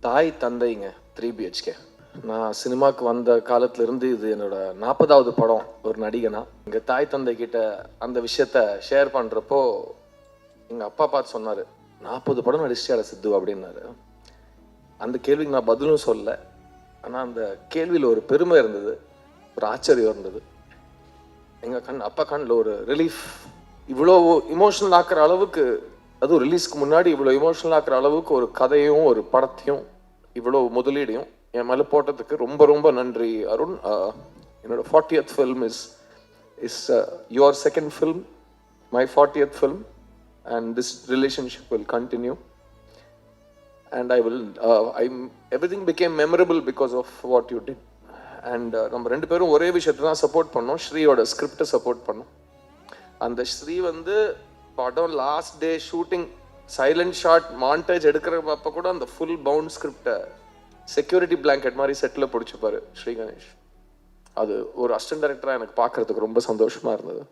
தாய் தந்தைங்க 3BHK. நான் சினிமாவுக்கு வந்த காலத்துலேருந்து இது என்னோட 40வது படம் ஒரு நடிகனா. எங்கள் தாய் தந்தை கிட்ட அந்த விஷயத்த ஷேர் பண்ணுறப்போ எங்கள் அப்பா பார்த்து சொன்னார், 40 படம் நடிச்சியாட சித்து அப்படின்னாரு. அந்த கேள்விக்கு நான் பதிலும் சொல்ல, ஆனால் அந்த கேள்வியில் ஒரு பெருமை இருந்தது, ஒரு ஆச்சரியம் இருந்தது. எங்கள் அப்பா கண்ணில் ஒரு ரிலீஃப். இவ்வளோ இமோஷனல் ஆக்குற அளவுக்கு, அதுவும் ரிலீஸ்க்கு முன்னாடி இவ்வளோ இமோஷனல் ஆக்குற அளவுக்கு ஒரு கதையும் ஒரு படத்தையும் இவ்வளோ முதலீடையும் என் மேலே போட்டதுக்கு ரொம்ப ரொம்ப நன்றி அருண். என்னோட 40th film is your second film, my 40th film, and this relationship will continue. And everything became memorable because of what you did. And நம்ம ரெண்டு பேரும் ஒரே விஷயத்தை தான் சப்போர்ட் பண்ணோம், ஸ்ரீயோட ஸ்கிரிப்டை சப்போர்ட் பண்ணோம். அந்த ஸ்ரீ வந்து படம் last day shooting silent shot montage எடுக்கிறப்ப கூட அந்த ஃபுல் பவுண்ட் ஸ்கிரிப்டை செக்யூரிட்டி பிளாங்கெட் மாதிரி செட்டில் பிடிச்சிப்பாரு ஸ்ரீ கணேஷ். அது ஒரு அசிஸ்டன்ட் டைரக்டராக எனக்கு பார்க்கறதுக்கு ரொம்ப சந்தோஷமாக இருந்தது.